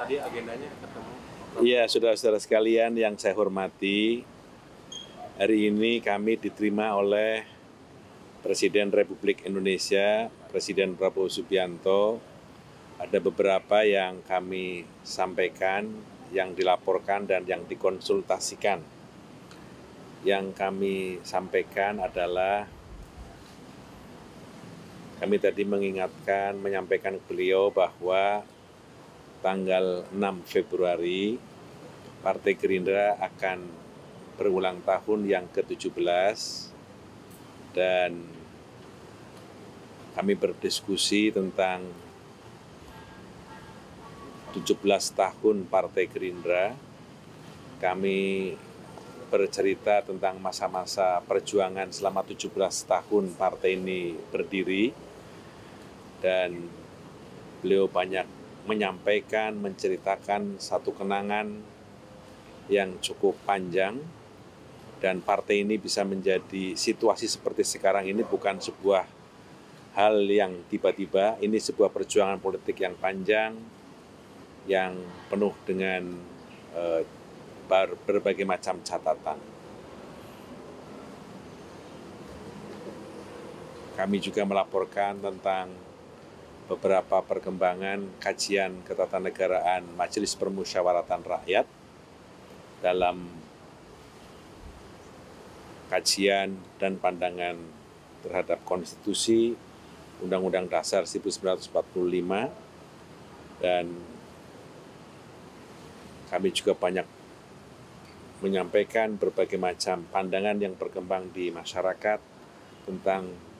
tadi agendanya ketemu. Iya, saudara-saudara sekalian yang saya hormati, hari ini kami diterima oleh Presiden Republik Indonesia, Presiden Prabowo Subianto. Ada beberapa yang kami sampaikan, yang dilaporkan dan yang dikonsultasikan. Yang kami sampaikan adalah kami tadi menyampaikan ke beliau bahwa tanggal 6 Februari, Partai Gerindra akan berulang tahun yang ke-17 dan kami berdiskusi tentang 17 tahun Partai Gerindra. Kami bercerita tentang masa-masa perjuangan selama 17 tahun partai ini berdiri dan beliau banyak menyampaikan, menceritakan satu kenangan yang cukup panjang dan partai ini bisa menjadi situasi seperti sekarang ini bukan sebuah hal yang tiba-tiba, ini sebuah perjuangan politik yang panjang, yang penuh dengan berbagai macam catatan. Kami juga melaporkan tentang beberapa perkembangan kajian ketatanegaraan Majelis Permusyawaratan Rakyat dalam kajian dan pandangan terhadap konstitusi Undang-Undang Dasar 1945 dan kami juga banyak menyampaikan berbagai macam pandangan yang berkembang di masyarakat tentang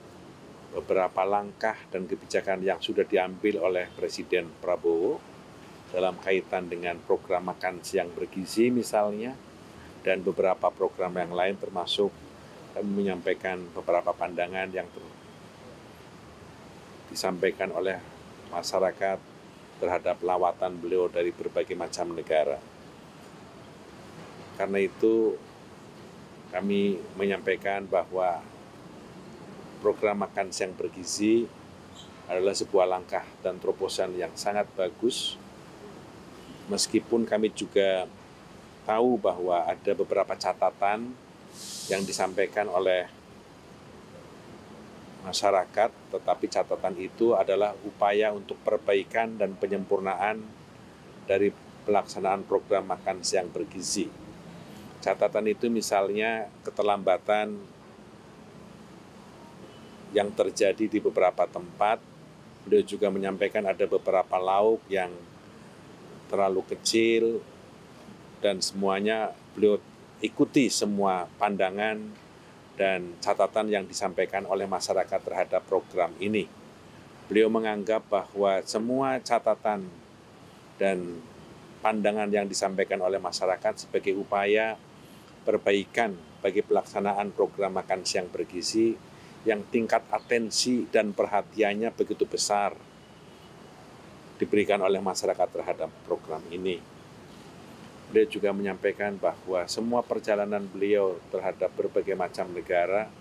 beberapa langkah dan kebijakan yang sudah diambil oleh Presiden Prabowo dalam kaitan dengan program makan siang bergizi misalnya, dan beberapa program yang lain termasuk kami menyampaikan beberapa pandangan yang disampaikan oleh masyarakat terhadap lawatan beliau dari berbagai macam negara. Karena itu kami menyampaikan bahwa program makan siang bergizi adalah sebuah langkah dan terobosan yang sangat bagus. Meskipun kami juga tahu bahwa ada beberapa catatan yang disampaikan oleh masyarakat, tetapi catatan itu adalah upaya untuk perbaikan dan penyempurnaan dari pelaksanaan program makan siang bergizi. Catatan itu misalnya keterlambatan yang terjadi di beberapa tempat. Beliau juga menyampaikan ada beberapa lauk yang terlalu kecil dan semuanya beliau ikuti semua pandangan dan catatan yang disampaikan oleh masyarakat terhadap program ini. Beliau menganggap bahwa semua catatan dan pandangan yang disampaikan oleh masyarakat sebagai upaya perbaikan bagi pelaksanaan program makan siang bergizi yang tingkat atensi dan perhatiannya begitu besar diberikan oleh masyarakat terhadap program ini. Beliau juga menyampaikan bahwa semua perjalanan beliau terhadap berbagai macam negara,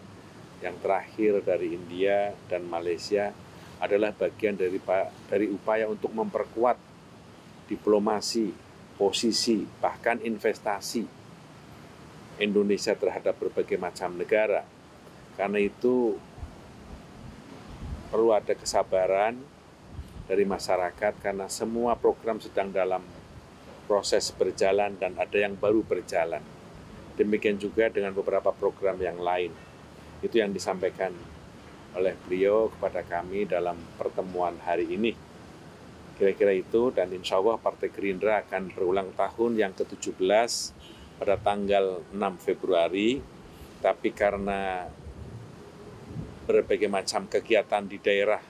yang terakhir dari India dan Malaysia, adalah bagian dari upaya untuk memperkuat diplomasi, posisi, bahkan investasi Indonesia terhadap berbagai macam negara. Karena itu perlu ada kesabaran dari masyarakat karena semua program sedang dalam proses berjalan dan ada yang baru berjalan. Demikian juga dengan beberapa program yang lain. Itu yang disampaikan oleh beliau kepada kami dalam pertemuan hari ini. Kira-kira itu, dan insya Allah Partai Gerindra akan berulang tahun yang ke-17 pada tanggal 6 Februari, tapi karena berbagai macam kegiatan di daerah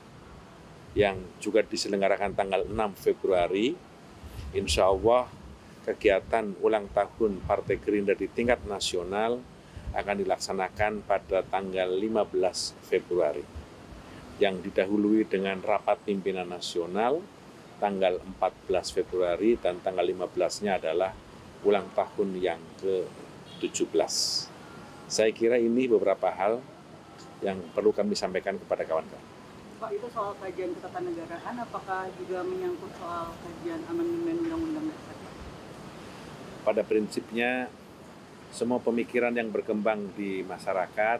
yang juga diselenggarakan tanggal 6 Februari, insya Allah kegiatan ulang tahun Partai Gerindra di tingkat nasional akan dilaksanakan pada tanggal 15 Februari, yang didahului dengan rapat pimpinan nasional tanggal 14 Februari dan tanggal 15-nya adalah ulang tahun yang ke-17. Saya kira ini beberapa hal yang perlu kami sampaikan kepada kawan-kawan. Pak, itu soal kajian ketatanegaraan, apakah juga menyangkut soal kajian amandemen Undang-Undang pada prinsipnya semua pemikiran yang berkembang di masyarakat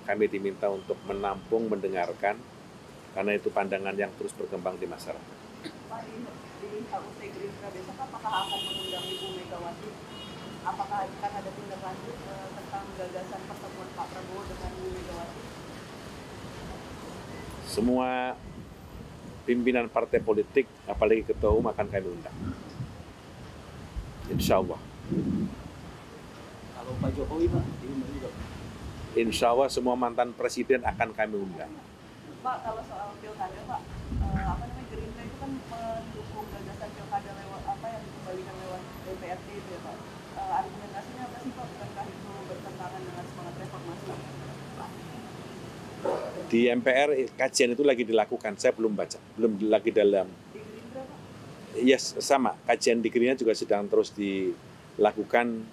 kami diminta untuk menampung, mendengarkan, karena itu pandangan yang terus berkembang di masyarakat. Pak, di HUT Gerindra besok apakah akan mengundang Ibu Megawati? Apakah akan ada tindak lanjut tentang gagasan pertemuan Pak Prabowo dengan Ibu Megawati? Semua pimpinan partai politik, apalagi ketua umum akan kami undang. Insya Allah. Kalau Pak Jokowi, Pak, diundang juga. Insya Allah semua mantan presiden akan kami undang. Pak, kalau soal pilkada, Pak, Gerindra itu kan mendukung gagasan pilkada lewat apa yang dikembalikan lewat DPRD itu ya, Pak. Argumentasinya apa sih, Pak? Bukankah itu bertentangan dengan semangat reformasi? Di MPR kajian itu lagi dilakukan, saya belum baca, belum lagi dalam. Di Gerindra, Pak? Yes, sama, kajian di Gerindra juga sedang terus dilakukan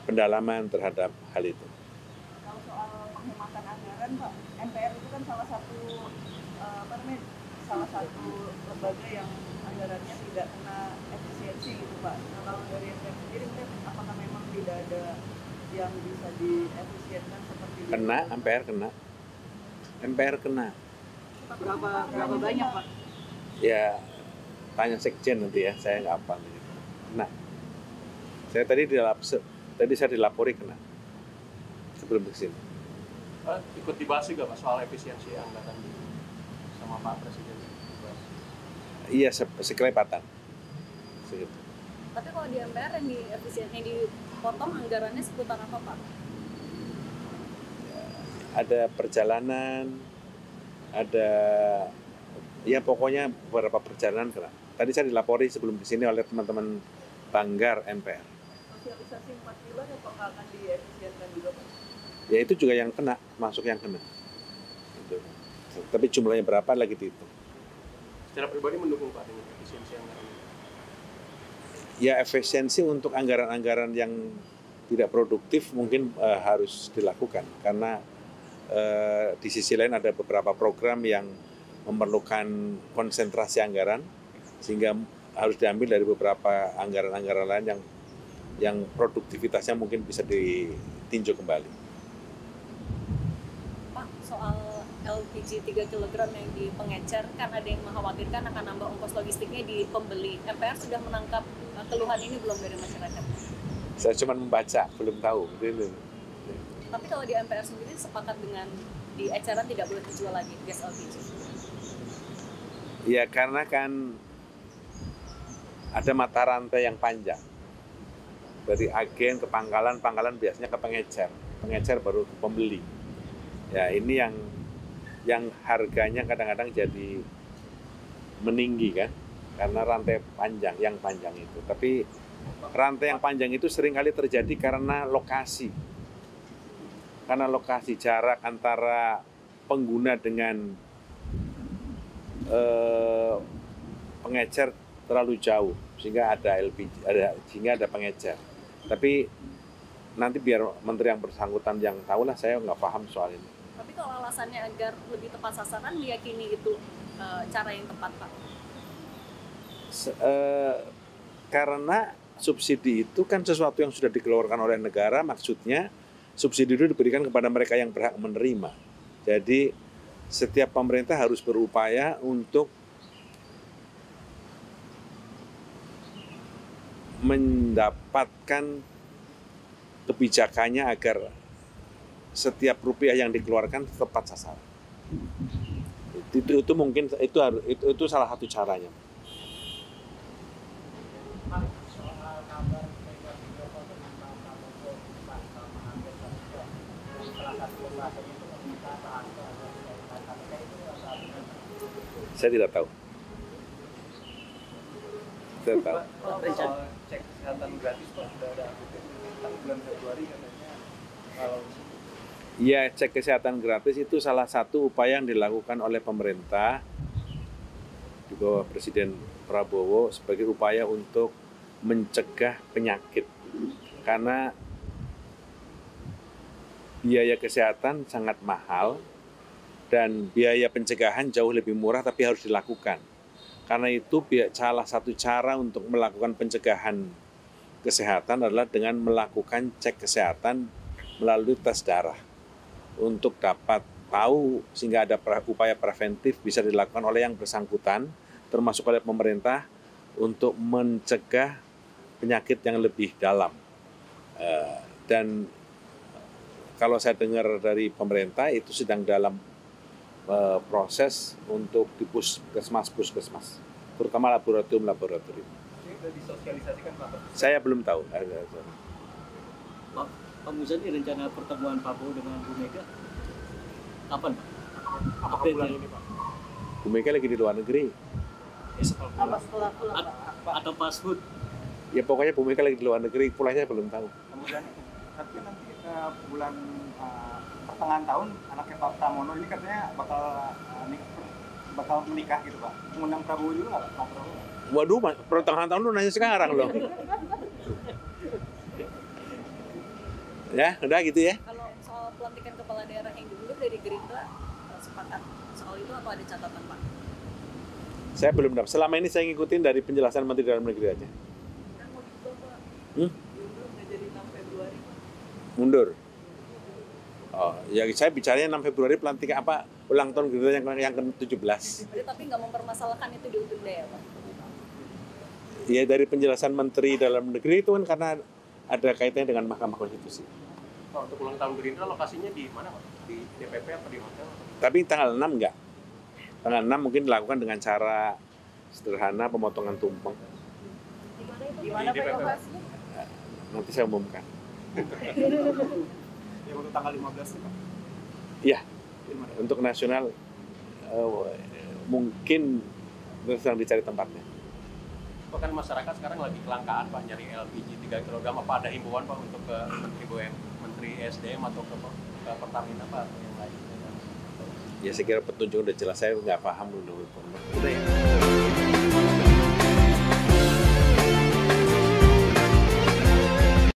pendalaman terhadap hal itu. Kalau soal penghematan anggaran, Pak, MPR itu kan salah satu lembaga yang anggarannya tidak kena efisiensi gitu, Pak. Nah, kalau dari MPR sendiri melihat apakah memang tidak ada yang bisa diefisienkan seperti itu? Kena, MPR kena. MPR kena. Berapa banyak, Pak? Ya, tanya sekjen nanti ya, saya nggak hafal. Kena. Tadi saya dilapori kena. Sebelum ke sini. Ikut dibahas juga Pak soal efisiensi anggaran sama Pak Presiden. Iya, sekelipatan. Segitu. Tapi kalau di MPR yang dipotong anggarannya seputar apa, Pak? Ada perjalanan, ada ya pokoknya beberapa perjalanan kena. Tadi saya dilapori sebelum di sini oleh teman-teman Banggar MPR. Sosialisasi 4 pilar apakah akan diefisienkan juga, Pak? Ya itu juga yang kena, masuk yang kena. Gitu. Tapi jumlahnya berapa lagi dihitung. Secara pribadi mendukung Pak dengan efisiensi anggaran? Ya efisiensi untuk anggaran-anggaran yang tidak produktif mungkin harus dilakukan karena di sisi lain ada beberapa program yang memerlukan konsentrasi anggaran sehingga harus diambil dari beberapa anggaran-anggaran lain yang produktivitasnya mungkin bisa ditinjau kembali. Pak, soal LPG 3 kg yang di pengecer, kan ada yang mengkhawatirkan akan nambah ongkos logistiknya di pembeli. MPR sudah menangkap keluhan ini belum dari masyarakat? Saya cuma membaca, belum tahu. Tapi kalau di MPR sendiri sepakat dengan di eceran tidak boleh dijual lagi gas LPG? Ya karena kan ada mata rantai yang panjang. Dari agen ke pangkalan, pangkalan biasanya ke pengecer. Pengecer baru ke pembeli. Ya ini yang harganya kadang-kadang jadi meninggi kan. Karena rantai panjang, yang panjang itu. Tapi rantai yang panjang itu seringkali terjadi karena lokasi. Karena lokasi, jarak antara pengguna dengan pengecer terlalu jauh sehingga ada LPG, sehingga ada pengecer. Tapi nanti biar menteri yang bersangkutan yang tahu lah, saya nggak paham soal ini. Tapi kalau alasannya agar lebih tepat sasaran, meyakini itu cara yang tepat, Pak? Karena subsidi itu kan sesuatu yang sudah dikeluarkan oleh negara, maksudnya subsidi itu diberikan kepada mereka yang berhak menerima. Jadi setiap pemerintah harus berupaya untuk mendapatkan kebijakannya agar setiap rupiah yang dikeluarkan tepat sasaran. Itu mungkin itu salah satu caranya. Saya tidak tahu. Saya tahu. Soal cek kesehatan gratis Pak sudah ada kan bulan Februari katanya kalau ya cek kesehatan gratis itu salah satu upaya yang dilakukan oleh pemerintah di bawah Presiden Prabowo sebagai upaya untuk mencegah penyakit karena biaya kesehatan sangat mahal dan biaya pencegahan jauh lebih murah tapi harus dilakukan. Karena itu salah satu cara untuk melakukan pencegahan kesehatan adalah dengan melakukan cek kesehatan melalui tes darah untuk dapat tahu sehingga ada upaya preventif bisa dilakukan oleh yang bersangkutan termasuk oleh pemerintah untuk mencegah penyakit yang lebih dalam. Dan kalau saya dengar dari pemerintah itu sedang dalam proses untuk di puskesmas, terutama laboratorium. Ini sudah disosialisasikan Pak? Saya belum tahu. Pak Muzani, rencana pertemuan Prabowo dengan Bu Mega kapan, Pak? Apakah bulan ini Pak? Bu Mega lagi di luar negeri. Apa setelah pulang Pak? Atau pas food? Ya pokoknya Bu Mega lagi di luar negeri, pulangnya belum tahu. Kemudian tapi nanti bulan pertengahan tahun anaknya Pak Pramono ini katanya bakal menikah gitu Pak. Mengundang Prabowo juga nggak Pak Prabowo? Waduh, pertengahan tahun lu nanya sekarang loh. Ya, udah gitu ya. Kalau soal pelantikan kepala daerah yang diundur dari Gerindra, sepakat soal itu atau ada catatan, Pak? Saya belum dapat. Selama ini saya ngikutin dari penjelasan Menteri Dalam Negeri aja. Kan mau diubah Pak. Diundur nggak jadi 6 Februari Pak. Mundur. Oh, ya saya bicaranya 6 Februari pelantikan ulang tahun Gerindra yang ke-17. Tapi nggak mempermasalahkan itu ditunda ya, Pak? Ya dari penjelasan Menteri Dalam Negeri itu kan karena ada kaitannya dengan Mahkamah Konstitusi. Pak, untuk ulang tahun Gerindra lokasinya di mana Pak? Di DPP apa di hotel? Tapi tanggal 6 enggak. Tanggal 6 mungkin dilakukan dengan cara sederhana pemotongan tumpeng. Di mana Pak lokasinya? Nanti saya umumkan. Ya untuk tanggal 15 nih Pak. Iya. Untuk nasional mungkin sedang dicari tempatnya. Bahkan masyarakat sekarang lagi kelangkaan Pak nyari LPG 3 kg. Apa ada himbauan Pak untuk ke Menteri SDM atau ke Pertamina Pak atau yang lain? Ya saya kira petunjuk udah jelas, saya nggak paham dulu. Udah ya.